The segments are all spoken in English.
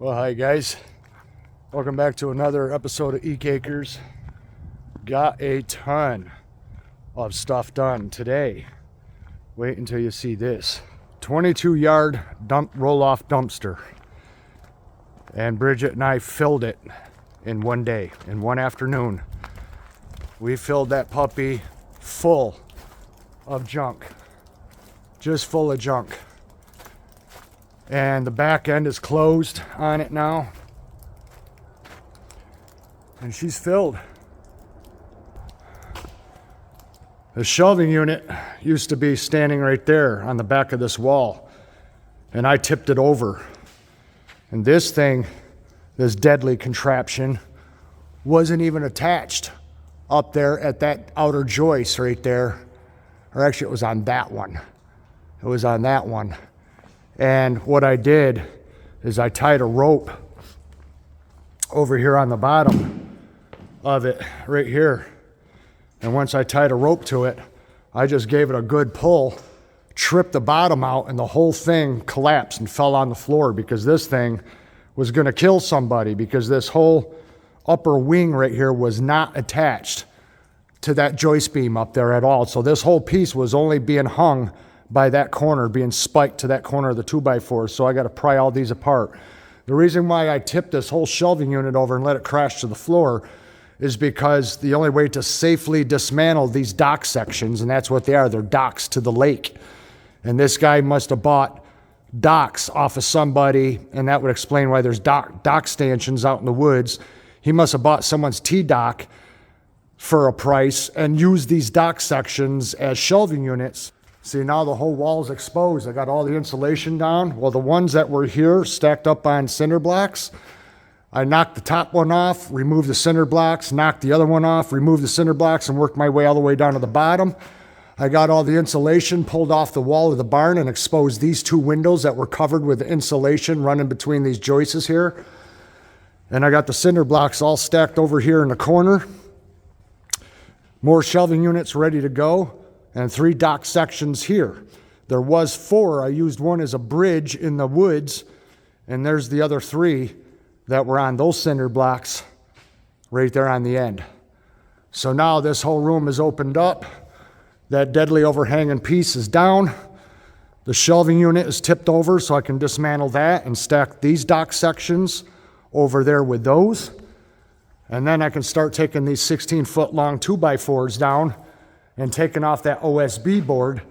Well, hi guys. Welcome back to another episode of Ecakers. Got a ton of stuff done today. Wait until you see this. 22-yard roll-off dumpster. And Bridget and I filled it in one day, in one afternoon. We filled that puppy full of junk. Just full of junk. And the back end is closed on it now. And she's filled. The shelving unit used to be standing right there on the back of this wall. And I tipped it over. And this thing, this deadly contraption, wasn't even attached up there at that outer joist right there. Or actually, it was on that one. It was on that one. And what I did is I tied a rope over here on the bottom of it, right here. And once I tied a rope to it, I just gave it a good pull, tripped the bottom out, and the whole thing collapsed and fell on the floor because this thing was going to kill somebody because this whole upper wing right here was not attached to that joist beam up there at all. So this whole piece was only being hung by that corner, being spiked to that corner of the 2x4. So I got to pry all these apart. The reason why I tipped this whole shelving unit over and let it crash to the floor is because the only way to safely dismantle these dock sections, and that's what they are, they're docks to the lake. And this guy must have bought docks off of somebody, and that would explain why there's dock stanchions out in the woods. He must have bought someone's T-dock for a price and used these dock sections as shelving units. See, now the whole wall's exposed. I got all the insulation down. Well, the ones that were here stacked up on cinder blocks, I knocked the top one off, removed the cinder blocks, knocked the other one off, removed the cinder blocks, and worked my way all the way down to the bottom. I got all the insulation pulled off the wall of the barn and exposed these two windows that were covered with insulation running between these joists here. And I got the cinder blocks all stacked over here in the corner. More shelving units ready to go. And 3 dock sections here. There was 4. I used one as a bridge in the woods, and there's the other 3 that were on those cinder blocks right there on the end. So now this whole room is opened up. That deadly overhanging piece is down. The shelving unit is tipped over so I can dismantle that and stack these dock sections over there with those. And then I can start taking these 16-foot long 2x4s down and taking off that OSB board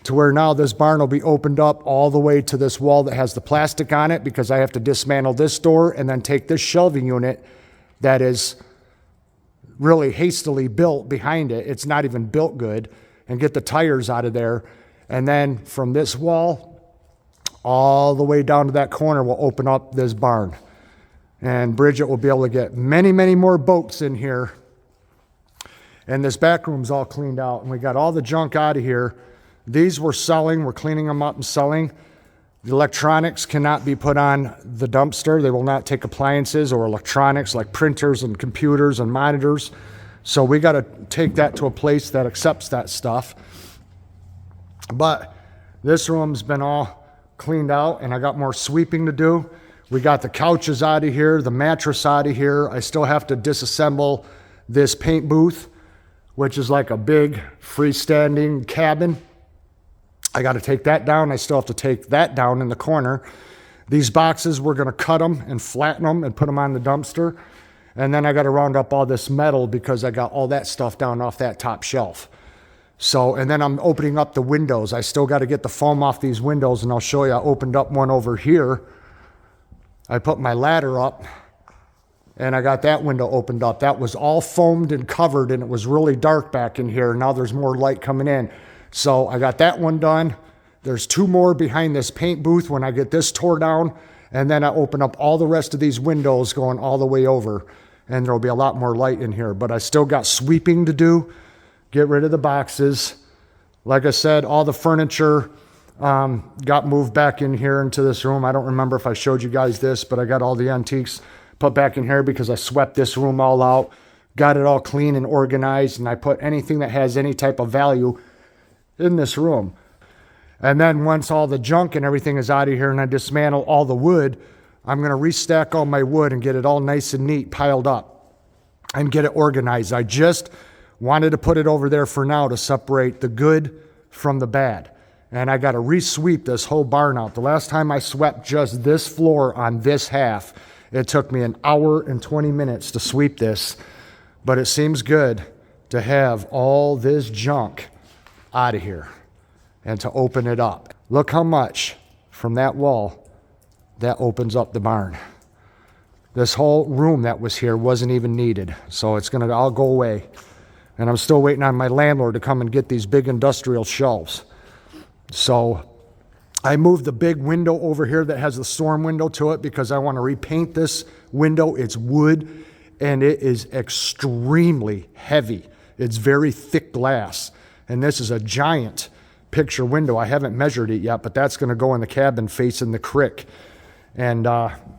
to where now this barn will be opened up all the way to this wall that has the plastic on it because I have to dismantle this door and then take this shelving unit that is really hastily built behind it. It's not even built good, and get the tires out of there. And then from this wall all the way down to that corner will open up this barn. And Bridget will be able to get many, many more boats in here. And this back room's all cleaned out, and we got all the junk out of here. These we're selling. We're cleaning them up and selling. The electronics cannot be put on the dumpster. They will not take appliances or electronics like printers and computers and monitors. So we got to take that to a place that accepts that stuff. But this room's been all cleaned out, and I got more sweeping to do. We got the couches out of here, the mattress out of here. I still have to disassemble this paint booth, which is like a big freestanding cabin. I got to take that down. I still have to take that down in the corner. These boxes, we're going to cut them and flatten them and put them on the dumpster. And then I got to round up all this metal because I got all that stuff down off that top shelf. So, and then I'm opening up the windows. I still got to get the foam off these windows, and I'll show you. I opened up one over here. I put my ladder up, and I got that window opened up. That was all foamed and covered, and it was really dark back in here. Now there's more light coming in. So I got that one done. There's 2 more behind this paint booth when I get this tore down. And then I open up all the rest of these windows going all the way over. And there'll be a lot more light in here. But I still got sweeping to do. Get rid of the boxes. Like I said, all the furniture got moved back in here into this room. I don't remember if I showed you guys this, but I got all the antiques put back in here because I swept this room all out, got it all clean and organized, and I put anything that has any type of value in this room. And then once all the junk and everything is out of here and I dismantle all the wood, I'm gonna restack all my wood and get it all nice and neat piled up and get it organized. I just wanted to put it over there for now to separate the good from the bad. And I gotta re-sweep this whole barn out. The last time I swept just this floor on this half, it took me an hour and 20 minutes to sweep this, but it seems good to have all this junk out of here and to open it up. Look how much from that wall that opens up the barn. This whole room that was here wasn't even needed, so it's gonna all go away. And I'm still waiting on my landlord to come and get these big industrial shelves. So I moved the big window over here that has the storm window to it because I want to repaint this window. It's wood and it is extremely heavy. It's very thick glass. And this is a giant picture window. I haven't measured it yet, but that's going to go in the cabin facing the creek. And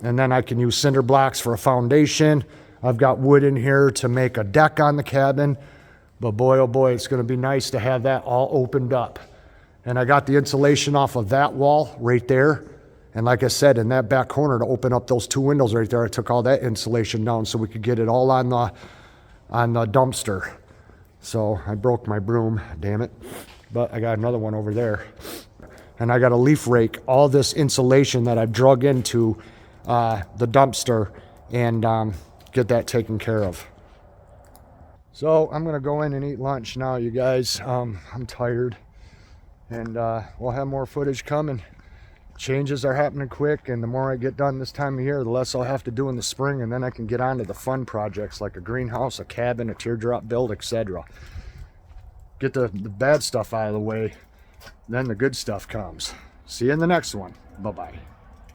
then I can use cinder blocks for a foundation. I've got wood in here to make a deck on the cabin. But boy, oh boy, it's going to be nice to have that all opened up. And I got the insulation off of that wall right there. And like I said, in that back corner to open up those two windows right there, I took all that insulation down so we could get it all on the dumpster. So I broke my broom, damn it. But I got another one over there. And I got to leaf rake all this insulation that I've drug into the dumpster and get that taken care of. So I'm going to go in and eat lunch now, you guys. I'm tired. And we'll have more footage coming. Changes are happening quick, and the more I get done this time of year, the less I'll have to do in the spring, and then I can get on to the fun projects like a greenhouse, a cabin, a teardrop build, etc. Get the bad stuff out of the way, then the good stuff comes. See you in the next one. Bye-bye.